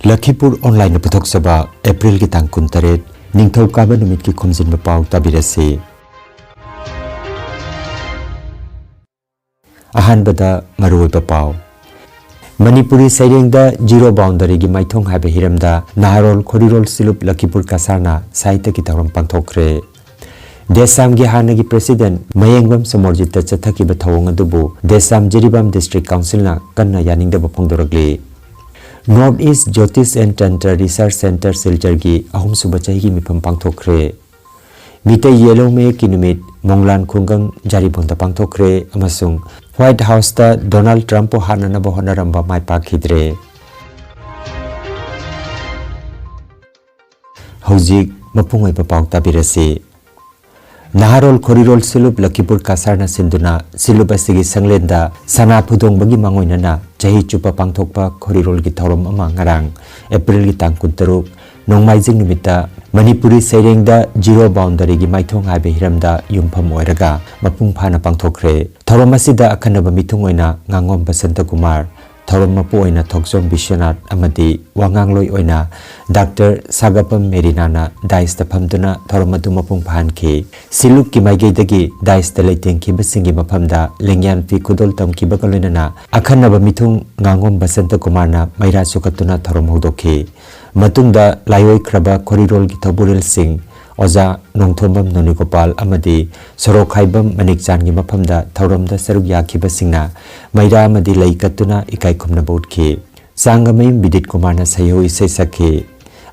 Lakhipur Online Puthok Sabha April ki tang kuntaret Ningthau Kaba Numit ki Khomjinba Pao tabirase. Ahanbada Maruiba Pao Manipuri Sairengda Zero Boundary gi Maithong Haiba Hiramda Naharol Khorirol Silup Lakhipur Kasarna Saita ki Tauram Pangthokre. Desam gi Hanagi President Mayengbam Samorjita Chathaki Bathawang Adubu Desam Jiribam District Council na Kanna Yaningda Bapongdoragli. North East Jyotish and Tantra Research Center Siljargi ahum subachahi gi mifam pangthokre. Mitai Yellow Me kinumit Monglan Khungang Jaribonda pangthokre amasung White House ta Donald Trump po hanana bahonaramba mai pakhidre. Hojik mapungoi papau tabirase. Naharol Khorirol Silup Lakhipur Kasarna Sinduna Silup asigi sanglenda sana phudong bagi mangoinana chahi chupa pangthokpa Khorirol gi thauram ama ngarang April gi tang kuntaruk nongmaijing numita Manipuri Sairengda Zero Boundary gi Maithong Haiba Hiramda yumpham oiraga mapung phana pangthokre. Thauram asida akhanaba mithung oina ngangom Basanta Kumar Thauram mapu oina Thokjom Bishwanath amadi wangangloi oina Dr. Sagapam Merinana Dais ta phamduna Thauram adu mapung phan ki Siluk ki maigedagi Dais ta leiteng ki basingi maphamda lengyan fi kudol tam ki bakalena akhanaba mithung ngangom Basanta Kumar na maira sukatuna Thauram hodokhi matungda layoi kraba Khorirol gi Thaburil Singh Oza Nongthombam Nonigopal amadi Sorokhaibam Manikchan gi maphamda Thauramda saruk yakhiba singna maira amadi laikatuna ikai khumna bodki Sangamay Bidit Kumarna sayo isay sakhi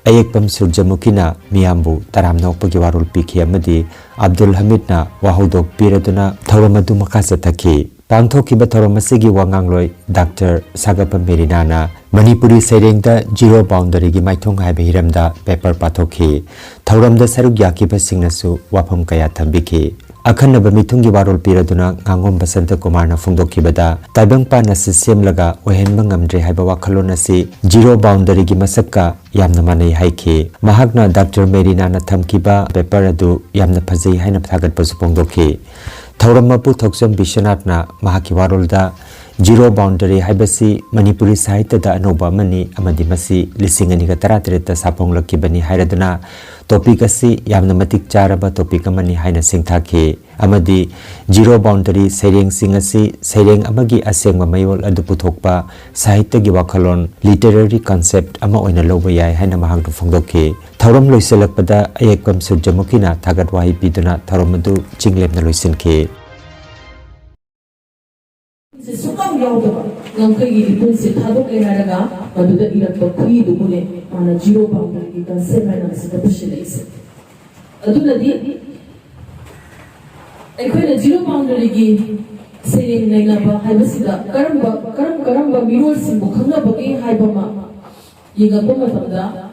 Ayekpam Surjamukina Miyambu Taram Nokpagi Warul Pikhi amadi Abdul Hamid na wahodok piraduna Thauramadu makasataki Pangthokiba Thauramasigi wangangloi Dr. Sagapam Merinana Manipuri Sairengda Zero Boundary gi Maithong Haiba Hiramda paper pathoki Thauramda saruk yakiba singnasu wafam kaya thambiki Akhanaba mithungi warol piraduna ngangom Basanta Kumarna phungdokhibada taibangpa na semlaga ohenba ngamdre haiba wakhalon asi Zero Boundary gi masakka yamna manai haiki mahakna Dr. Merinana thamkiba paper adu yamna phajai haina thagatpa supongdokhi Thauram mapu Thokjom Bishwanath na mahaki warolda Zero Boundary haibasi Manipuri Sahitya da anoba mani amadi masi lisingani ga taratireta sapong lakibani hairaduna topic asi yamna matik charaba topic amani haina singthaki amadi Zero Boundary Saireng singasi Saireng amagi asengma mayol adu puthokpa Sahitya gi wakhalon literary concept ama oina loba yai haina mahangdu phongdokhi Thauram loiselakpada ayekpam Surjamukina thagat wahi piduna Thauram adu chinglemna loisinki Sukang yaudaba ngangkai ipun se thadok lenaraga maduda irakpa khui dumune mana Zero Boundary gi concept haina sida pushilais adunadi aikoina Zero Boundary gi Saireng nainaba haibasida karamba mirol simbu khangnabagi haibama yingappa matamda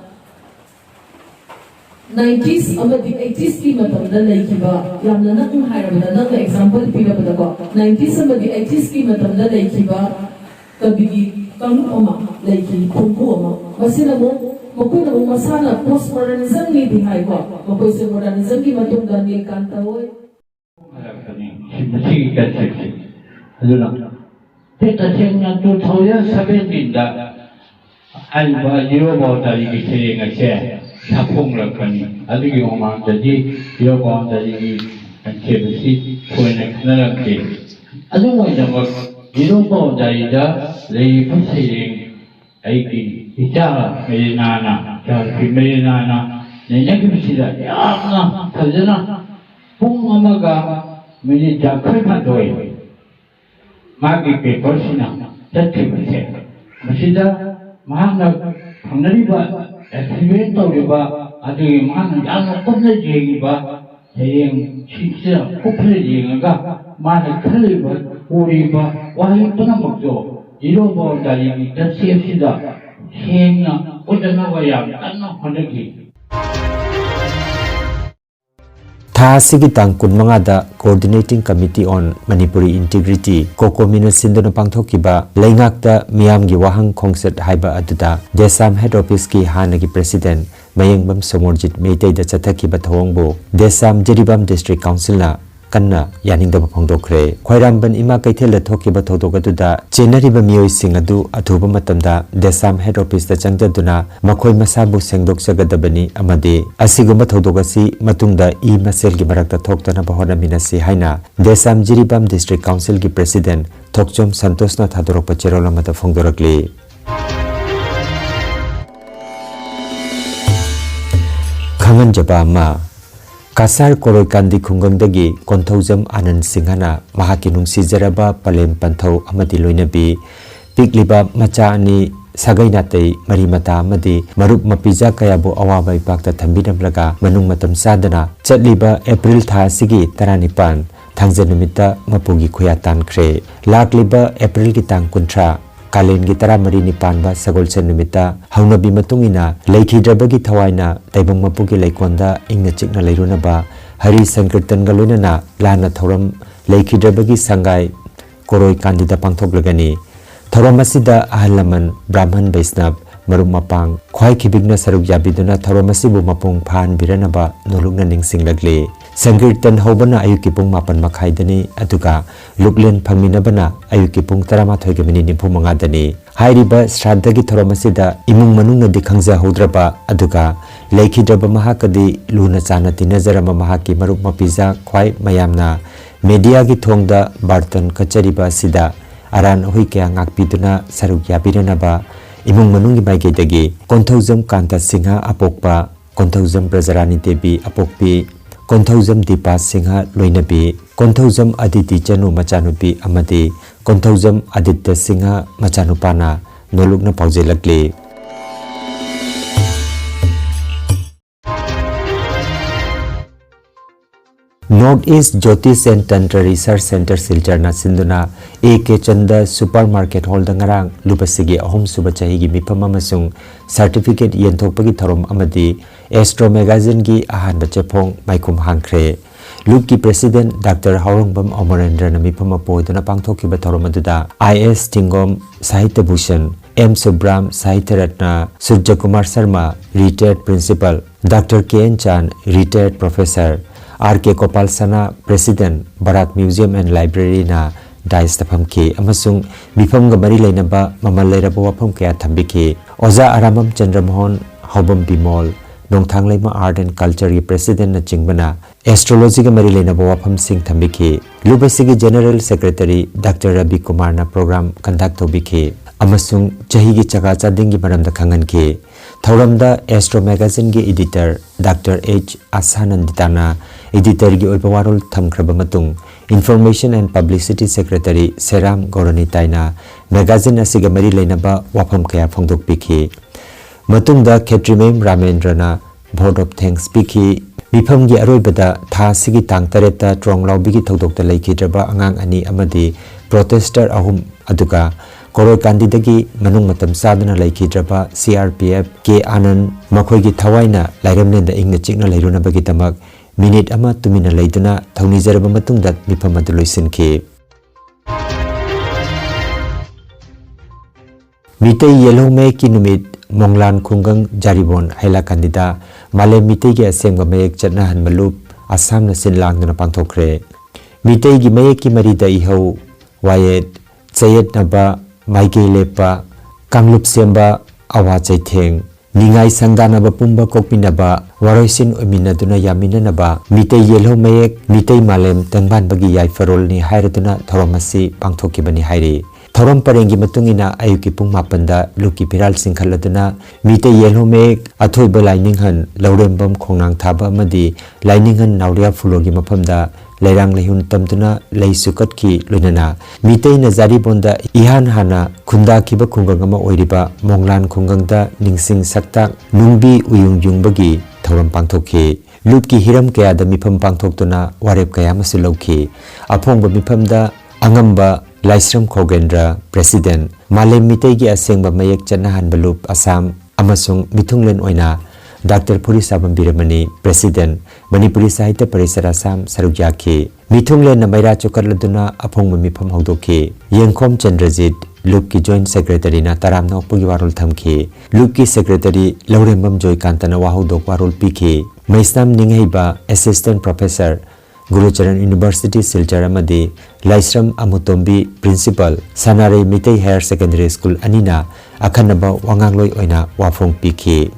90s amadi 80s ki matamda laikiba yamna nang hairabada nang example pirabada ko 90s amadi 80s ki matamda laikiba kabigi kanu ama laiki khungku ama masina mo makoina mo masana postmodernism ni dihai ko makoi se modernism ki matungda ni kanta hoy masi concept aduna teta sengna 2017 da alba Zero Boundary ki Saireng ase sapong lakani adigi omang jadi Zero Boundary gi concept koina knalakti adu mo jang Zero Boundary da lei Saireng aiki ita Merinana jarfi Merinana nenyak sida yamna thajana pung amaga mini jakhai madoi magi paper sina tatti base masida mahana phanariba experiment tawriba adu mahana yamna kopna jegiba Saireng sisa kopna jengaga mahana khaliba uriba wahi panamakdo Zero Boundary gi concept sida sengna odana wayam tanna honagi Thasigi tangkun mangada Coordinating Committee on Manipuri Integrity Kokomina Sinduna Pangthokiba Leingakta Miyamgi Wahang Khongset haiba aduda Desam Head Office ki Hanagi President Mayengbam Somorjit Meitei da Chathakiba Thawangbo Desam Jiribam District Council na कन्ना यानिंगदब फोंदोखरे खोइरामबन इमा कैथेल थोकिबा थोदोगदुदा चेनरिबा मियोइसिंग अदु अथुबा मतमदा देसाम head office दा चंगदुना मखोइ मसाबु सेंगदोकसगदबनी अमदे असिगुम्बा थोदोगसी मतुंगदा ई मसेल गी मरकता थोक्तना बहोना मिनसी हाइना देसाम Jiribam district council की president Thokchom संतोषना थादोरक चेरोल अमदा फोंदोरकले खांगन जबा मा कासार कोरोई कांदी खुंगंगदगी कोंथौजम आनंद सिंहना महाकी नुंसीजरबा पलेम पंथौ अमदी लोइनबी पिकलिबा मचा अनि सागै नातै मरी मता अमदी मरुप मपिजा कयाबु अवाबा इपाक्ता थंबिनमलगा मनुंग मतम सादना चटलिबा एप्रिल था सिगी 19 थांजे नुमिता मपुगी खुया तानख्रे लाकलिबा एप्रिल की तांग कुंट्रा कालेन की 13 सगोलसेन नुमिता हौनबी मतुंगिना लेखिद्रबगी थवाइना तैबंग मपुगी लेकोंदा इंगना चिकना लेरुनबा हरि संकीर्तन गलोइना लाना थौरम लेखिद्रबगी संगाई कोरोई कांदिदा पांथोकलगनी थौरम असिदा अहलमन ब्राह्मण वैष्णव मरुम मपांग ख्वाई खिबिगना सरुक याबिदुना थौरम असिबु मपुंग फान बिरनबा नोलुगना निंगसिंगलगले संकीर्तन होबना अयुकी पुंग 9 मखाइदनी अदुगा लुकलेन फंगमिनबना अयुकी पुंग 13:40 दनी हाइरिबा श्राद्धगी थोरमसिदा इमुंग मनुंगनदि खंगजा होद्रबा अदुगा लेखिद्रबा महाकदि लुना चाना तिनजरम महाकी मरुप मपिजा ख्वाई मयामना मीडिया की थोंगदा बार्तन कचरिबा सिदा अरान हुई क्या ngakpiduna saruk yabiranaba imung manungi maigedagi konthojam kanta singha apokpa konthojam brajarani devi apokpi konthojam dipa singha loinabi konthojam aditi chanu machanupi amadi konthojam aditya singha machanupana nologna paujelakle north east ज्योतिष and तंत्र research centre Silchar ना सिंधुना A K. चंदा supermarket hall दंगरांग लुपसिगी अहम सुब चाहिगी मिफम अमसुंग certificate येंथोकपगी थरोम अमदी astro magazine की Ahaan बचेफोंग माइकुम हांख्रे loop की president doctor हाउरंगबम Amarendra न मिफम पोइदना पांगथोकिबा थरोम अदुदा IS. टिंगोम साहित्य भूषण एम. सुब्राम Sahitya Ratna Surya Kumar Sharma retired principal doctor K N. Chand retired professor R K. Gopal Sana president Barak museum and library ना डाइस तफमके अमसुंग मिफम गमरी लेनबा ममल लेरबा वफम कया थंबिके ओजा आरामम Chandramohan Haobam Bimol Nongthanglema art and culture की प्रेसिडेंट न चिंगबना एस्ट्रोलॉजी गमरी लेनबा वफम सिंह थंबिके लुबसिगी general secretary doctor Ravi Kumar ना प्रोग्राम कंडक्ट होबिके अमसुंग चही की चका चादिंगी मरमदा खंगनके थौरमदा एस्ट्रो मैगजीन की एडिटर डॉक्टर एच आसानंदिताना एडिटर की ओइबवारोल थमख्रबा मतुंग information and publicity secretary Seram गौरनीताइना मैगजीन असिगा मरी लेनबा वाफम कया फोंदोकपिखि मतुंगदा खेत्रिमेम रामेंद्रना भोट ऑफ थैंक्स पिखि मिफम की अरोइबदा था सिगी तांग तरेता ट्रोंगलाउबी की थौदोकता लेखिद्रबा अंगांग अनि अमदी प्रोटेस्टर अहुम अदुगा कोरोई कांदीदगी मनुंग मतम सादना लेखिद्रबा CRPF के आनंद मखोई थवाइना लाइरमनेंदा इंगना चिकना लेरुनबगी तमक मिनिट अमा तुमिना लेदुना थौनिजरबा मतुंगदा मिफम अदु लोइसिनखे मितै येलोमे की नुमित मोंगलान खुंगंग जारिबोन हैला कांदिदा माले मितै के असेंग मयक चटना हनमलुप आसाम न सिनलांगना पांथोखरे मितै की मयक की मरिदा इहौ वायेत चयत नबा माइके लेपा कांगलुप सेंबा अवा चैथेंग निंगाई संगानबा पुंबा कोकमिनबा वारोइसिन ओमिनदुना यामिननबा मितै येलो मयक मितै मालेम तंगबानबगी याइफरोलनि हायरदुना थोरमसि पांथोकिबनि हायरि थोरम परेंगी मतुंगिना अयुकी पुंग 9 लुकी पिराल सिंखलदुना मितै येलो मयक अथोइबा लाइनिंगहन लौरेंबम खोंनांग थाबा अमदि लाइनिंगहन नावरिया फुलोगी मफमदा लेरांग लेहुन तमदुना लेसुकट की लुनना मितै नजारी बोंदा इहान हाना खुंदा किबा खुंगंगमा ओइरिबा मोंगलान खुंगंगदा निंगसिंग सक्ता नुंगबी उयुंग युंगबगी थौरम पांथोखे लुप की हिरम कयादा मिफम पांथोक्तुना वारेप कया मसु लौखे अफोंबा मिफमदा अंगंबा लाइस्रम खोगेंद्र प्रेसिडेंट मालेम मितै की असेंबा मयक चनाहनबा लुप असम अमसुंग मिथुंगलेन ओइना डॉक्टर पुरीसाबम बिरमनी प्रेसिडेंट मणिपुरी साहित्य परिषद असम सरुयाखे मिथुंगलेन मैरा चुकलदुना अफोंग मिफम हौदोखे यंगखोम चंद्रजीत लुप की जॉइंट सेक्रेटरी ना तराम नौपगी वारोल थमखे लुप की सेक्रेटरी लौरेंबम जॉयकांतना वाहौदोक वारोल पीखे Maisnam Ningaiba assistant professor Gurucharan University Silchar amadi Laisram Amutombi Principal Sanare Mitei Higher Secondary School anina akhanaba wangangloi oina wafong pikhi.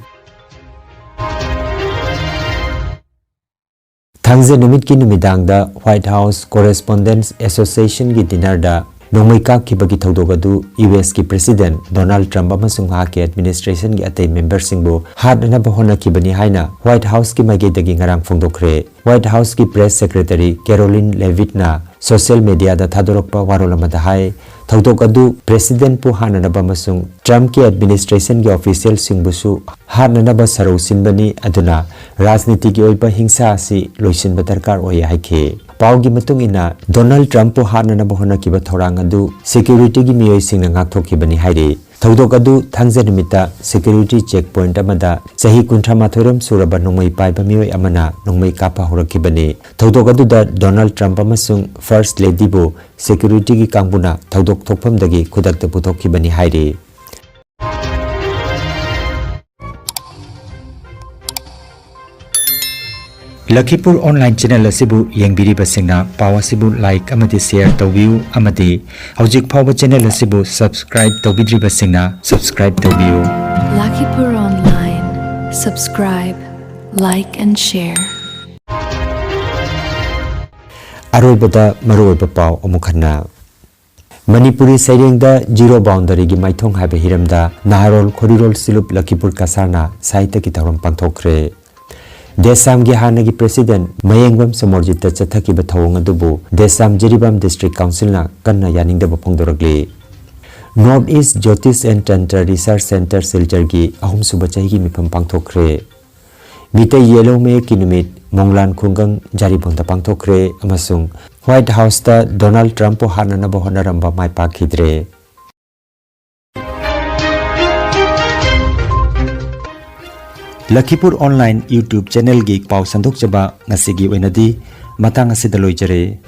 Thangze numit ki numidangda White House Correspondents Association ki dinner da nongmai kap ki bagi thodogadu US ki President Donald Trump amasung ha ki administration ki atei member singbu hat na bahona ki bani haina White House ki mage dagi ngarang phongdokre. White House ki Press Secretary Caroline Leavitt na social media da thadorokpa warolamada hai thodogadu President pu hananaba masung Trump ki administration ki official singbusu hananaba sarau sinbani aduna rajniti ki oipa hingsa asi loisinba darkar oye haike. Paugi matung ina Donald Trump pu hananaba hona kiba thorang adu security gi miyoi singna ngakthok kibani haire. Thodok adu thangje nimita security checkpoint amada chahi kunthama thoram suraba nongmai paiba miyoi amana nongmai kapa horakibani. Thodok adu da Donald Trump amasung First Lady bu security gi kangbuna thodok thokpham dagi khudakta puthokibani haire. Lakhipur online channel asibu yengbiriba singna pawa sibu like amati share tawbiu amati hojik phawa channel asibu subscribe tawbidriba singna subscribe tawbiu. Lakhipur Online. Subscribe, like and share. Aroibada maroiba paw amukhanna. Manipuri sairengda zero boundary gi maithong haiba hiramda naharol khorirol silup Lakhipur kasarna saita ki tawram pangthokre. Desam gi hanagi President Mayengwam Samorjita chathaki ba thawng adubu Desam Jiribam District Council na kanna yaningda ba phongdoragli. North East Jyotish and Tantra Research Center Silchar gi ahum suba chahi gi mifam pangthokre. Mite yellow me kinumit Monglan Khungang Jaribonda pangthokre amasung White House ta Donald Trump po hanana ba honaramba mai pakhidre. Lakhipur Online YouTube channel gi paw sandok chaba ngasigi oinadi matang asidaloi jare.